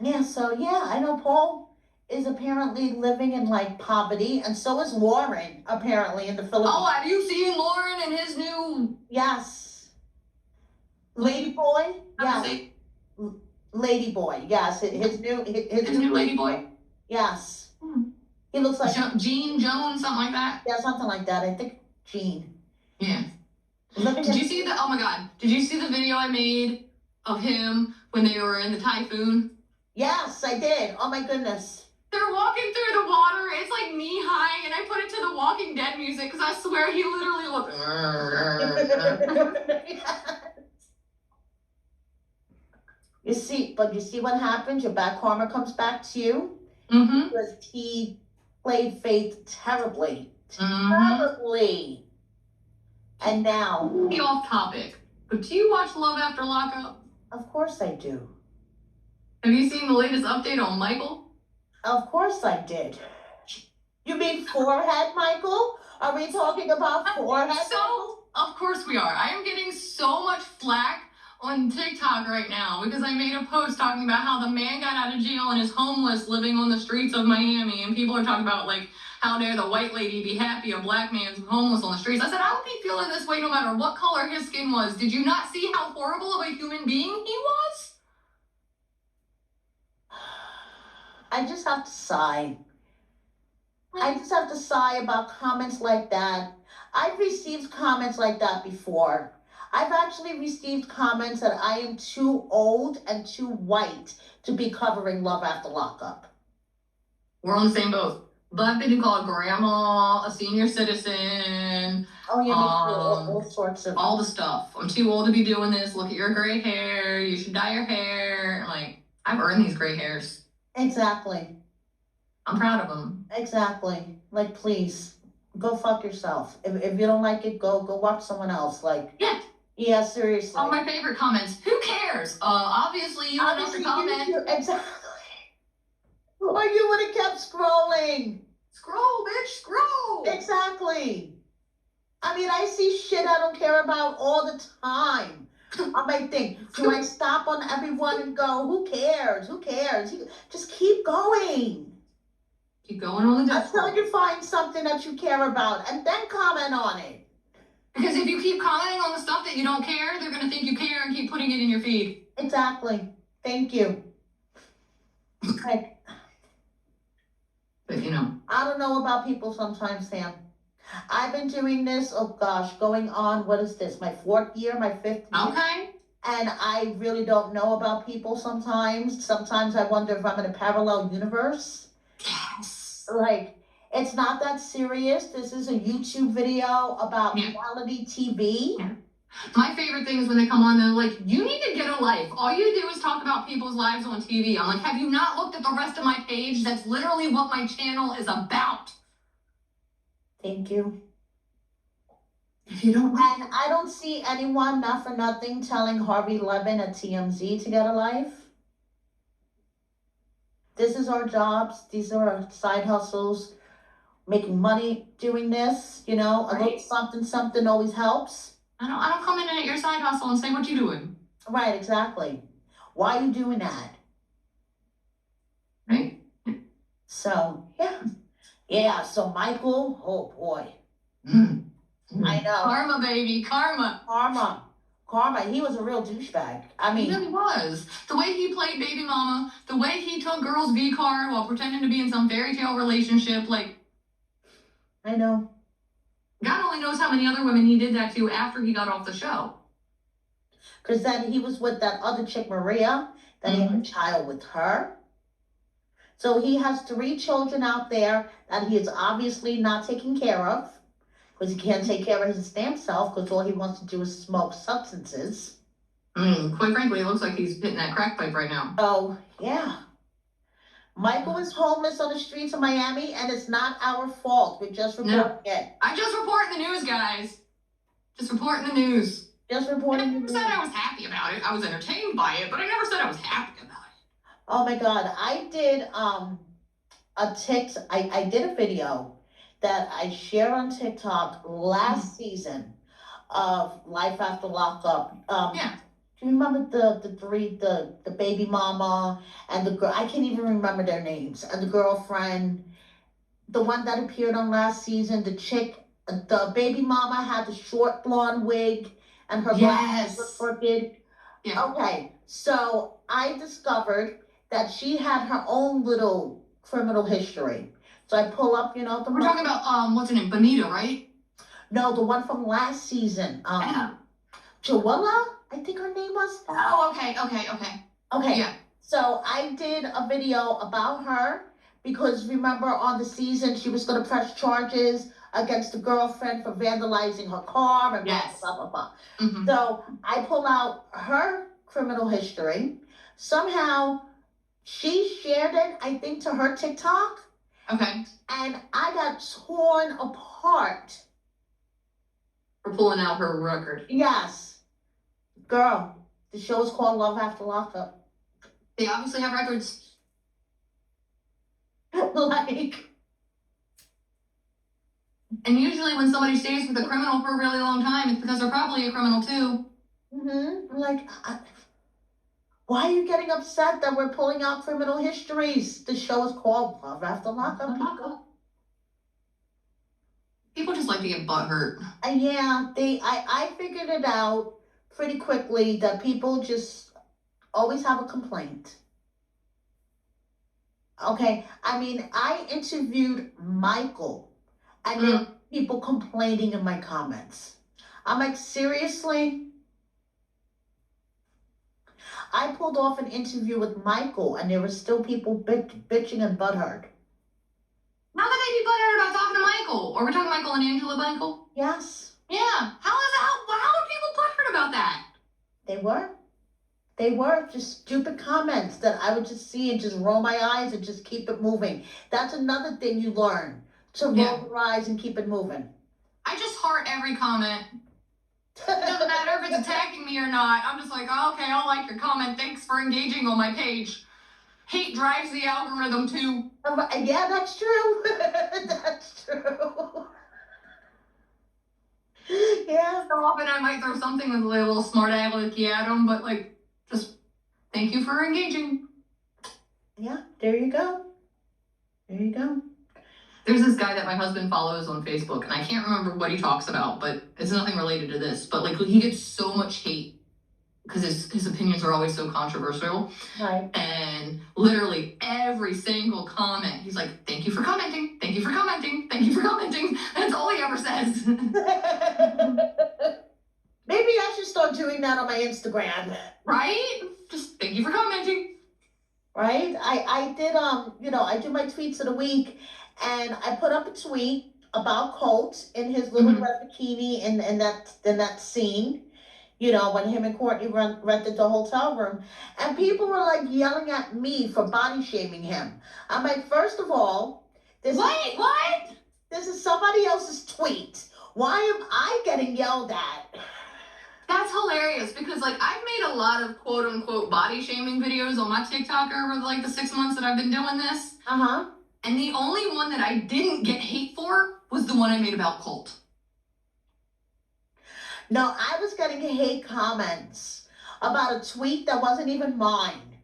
Yeah, so yeah, I know Paul is apparently living in like poverty, and so is Lauren apparently in the Philippines. Oh, have you seen Lauren and his new? Yes. Lady boy. Yes. Lady boy. Yes. His new lady boy. Yes. He looks like Gene Jones, something like that. Yeah, something like that. I think Gene. Yeah. Did you see the? Oh my God! Did you see the video I made of him when they were in the typhoon? Yes, I did. Oh my goodness. They're walking through the water. It's like knee high, and I put it to the Walking Dead music because I swear he literally looked. You see what happens? Your bad karma comes back to you. Because he played Faith terribly. Terribly. And now, Be off topic, but do you watch Love After Lockup? of course I do. Have you seen the latest update on Michael? Of course I did. You mean forehead, Michael? Are we talking about forehead? So, of course we are. I am getting so much flack on TikTok right now because I made a post talking about how the man got out of jail and is homeless living on the streets of Miami, and people are talking about like how dare the white lady be happy a black man's homeless on the streets. I said I would be feeling this way no matter what color his skin was. Did you not see how horrible of a human being he was? I just have to sigh. I just have to sigh about comments like that. I've received comments like that before. I've actually received comments that I am too old and too white to be covering Love After Lockup. We're on the same boat. But I've been called grandma, a senior citizen, Oh yeah, all sorts of all the stuff. I'm too old to be doing this. Look at your gray hair. You should dye your hair. I'm like, I've earned these gray hairs. Exactly. I'm proud of them. Exactly. Like, please, go fuck yourself. If you don't like it, go watch someone else. Like, yeah, seriously. All my favorite comments. Who cares? Obviously you went up to comment. Exactly. Or you would have kept scrolling. Scroll, bitch, scroll. Exactly. I mean, I see shit I don't care about all the time. I might think, do I stop on everyone and go, who cares? Who cares? Just keep going. Keep going on the Discord. Until you find something that you care about and then comment on it. Because if you keep commenting on the stuff that you don't care, they're going to think you care and keep putting it in your feed. Exactly. Thank you. Like, but you know. I don't know about people sometimes, Sam. I've been doing this, oh gosh, going on, what is this, my 4th year, my 5th year? Okay. And I really don't know about people sometimes. Sometimes I wonder if I'm in a parallel universe. Yes. Like, it's not that serious. This is a YouTube video about reality TV. Yeah. My favorite thing is when they come on, they're like, you need to get a life. All you do is talk about people's lives on TV. I'm like, have you not looked at the rest of my page? That's literally what my channel is about. Thank you. If you don't like And I don't see anyone, not for nothing, telling Harvey Levin at TMZ to get a life. This is our jobs. These are our side hustles. Making money doing this, you know, a little something always helps. I don't come in at your side hustle and say what you doing. Right, exactly. Why are you doing that? Right? So, yeah. Yeah, so Michael, oh boy. I know. Karma, baby, karma. Karma, he was a real douchebag. I mean. He really was. The way he played baby mama, the way he took girls' V card while pretending to be in some fairy tale relationship, like. I know. God only knows how many other women he did that to after he got off the show. Because then he was with that other chick, Maria, then he had a child with her. So he has 3 children out there that he is obviously not taking care of. Because he can't take care of his damn self, because all he wants to do is smoke substances. Quite frankly, it looks like he's hitting that crack pipe right now. Oh, yeah. Michael is homeless on the streets of Miami, and it's not our fault. We're just reporting it. I just report the news, guys. Just reporting the news. Just reporting the news. I never said I was happy about it. I was entertained by it, but I never said I was happy about it. Oh my God. I did I did a video that I shared on TikTok last season of Life After Lockup. Do you remember the 3, the baby mama and the girl? I can't even remember their names. And the girlfriend, the one that appeared on last season, the chick, the baby mama had the short blonde wig and her glasses were crooked. Yeah. Okay, so I discovered that she had her own little criminal history. So I pull up, We're talking about, what's her name, Bonita, right? No, the one from last season. Chihuahua, I think her name was. Oh, okay. Okay, yeah. So I did a video about her because remember on the season she was going to press charges against the girlfriend for vandalizing her car and blah, blah, blah. So I pull out her criminal history. Somehow she shared it, I think, to her TikTok. Okay. And I got torn apart for pulling out her record. Yes. Girl, the show is called Love After Lockup. They obviously have records. Like. And usually when somebody stays with a criminal for a really long time, it's because they're probably a criminal too. Like, why are you getting upset that we're pulling out criminal histories? The show is called Love After Lockup. People just like to get butthurt. Yeah, I figured it out pretty quickly that people just always have a complaint. Okay, I mean, I interviewed Michael, and there were people complaining in my comments. I'm like, seriously? I pulled off an interview with Michael, and there were still people bitching and butthurt. How could they be butthurt about talking to Michael? Or we're talking Michael and Angela Michael? Yes. Yeah. How are people butthurt about that? They were just stupid comments that I would just see and just roll my eyes and just keep it moving. That's another thing you learn, to roll your eyes and keep it moving. I just heart every comment. It doesn't matter if it's attacking me or not. I'm just like, oh, okay, I'll like your comment. Thanks for engaging on my page. Hate drives the algorithm too. Yeah, that's true. That's true. Yeah. So often I might throw something with a little smart alecky at them, but like, just thank you for engaging. Yeah, there you go. There you go. There's this guy that my husband follows on Facebook, and I can't remember what he talks about, but it's nothing related to this. But like, he gets so much hate because his opinions are always so controversial. Right. And literally every single comment, he's like, thank you for commenting. Thank you for commenting. Thank you for commenting. That's all he ever says. Maybe I should start doing that on my Instagram. Right? Just thank you for commenting. Right? I did, I do my tweets of the week, and I put up a tweet about Colt in his little red bikini in that scene, when him and Courtney rented the hotel room, and people were like yelling at me for body shaming him. I'm like, first of all, this is somebody else's tweet. Why am I getting yelled at? That's hilarious because like I've made a lot of quote unquote body shaming videos on my TikTok over like the 6 months that I've been doing this. And the only one that I didn't get hate for was the one I made about Colt. No, I was getting hate comments about a tweet that wasn't even mine.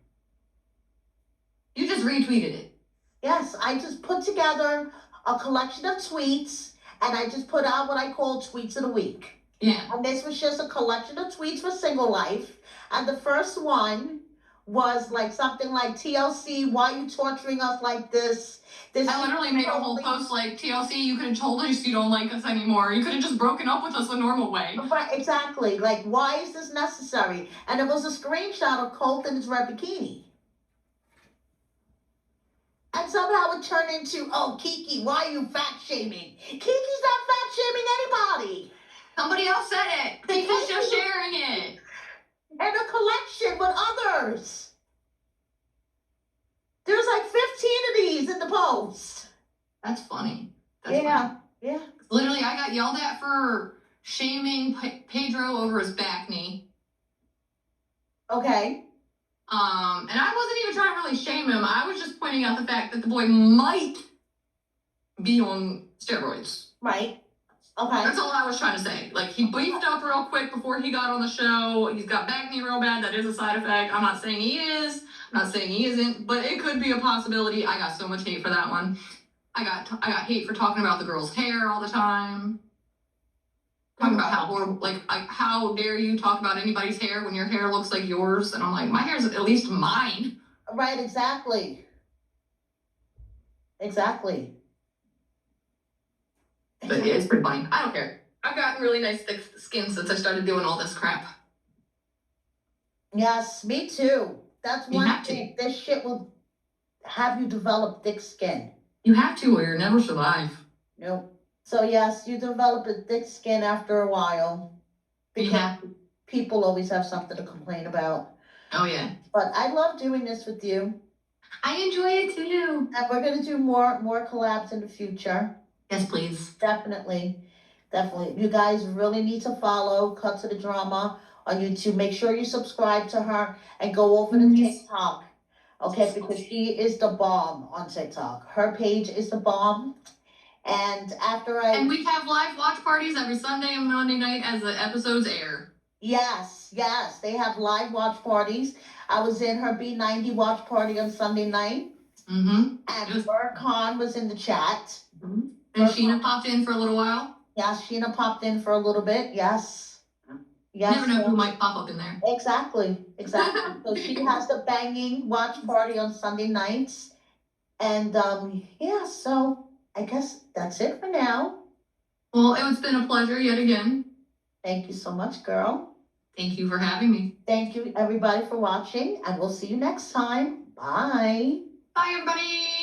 You just retweeted it. Yes, I just put together a collection of tweets, and I just put out what I call tweets of the week. Yeah. And this was just a collection of tweets for single life. And the first one was like something like, TLC, why are you torturing us like this? I literally made a whole post like, TLC, you could have told us you don't like us anymore. You could have just broken up with us a normal way. Right, exactly. Like, why is this necessary? And it was a screenshot of Colt in his red bikini. And somehow it turned into, oh, Kiki, why are you fat shaming? Kiki's not fat shaming anybody. Somebody else said it. Kiki's just sharing it. And a collection with others. There's like 15 of these in the post. That's funny. Funny. Yeah. Literally, I got yelled at for shaming Pedro over his back knee. Okay. And I wasn't even trying to really shame him. I was just pointing out the fact that the boy might be on steroids. Right. Okay. That's all I was trying to say. Like, he beefed up real quick before he got on the show. He's got back knee real bad. That is a side effect. I'm not saying he is. I'm not saying he isn't. But it could be a possibility. I got so much hate for that one. I got hate for talking about the girl's hair all the time. Talking about how horrible, like, how dare you talk about anybody's hair when your hair looks like yours? And I'm like, my hair's at least mine. Right, exactly. Exactly. But yeah, it's pretty funny. I don't care. I've gotten really nice thick skin since I started doing all this crap. Yes, me too. That's one thing. This shit will have you develop thick skin. You have to, or you'll never survive. Nope. So yes, you develop a thick skin after a while. Because people always have something to complain about. Oh yeah. But I love doing this with you. I enjoy it too. And we're gonna do more collabs in the future. Yes, please. Definitely. Definitely. You guys really need to follow Cut to the Drama on YouTube. Make sure you subscribe to her and go over to TikTok. Okay, because she is the bomb on TikTok. Her page is the bomb. And And we have live watch parties every Sunday and Monday night as the episodes air. Yes, they have live watch parties. I was in her B90 watch party on Sunday night. Mm-hmm. And Burkhan was in the chat. Mm-hmm. And Sheena popped in for a little while. Yes, Sheena popped in for a little bit. Yes. Never know who might pop up in there. Exactly. So she has the banging watch party on Sunday nights. And yeah, so I guess that's it for now. Well, it's been a pleasure yet again. Thank you so much, girl. Thank you for having me. Thank you, everybody, for watching, and we'll see you next time. Bye. Bye, everybody.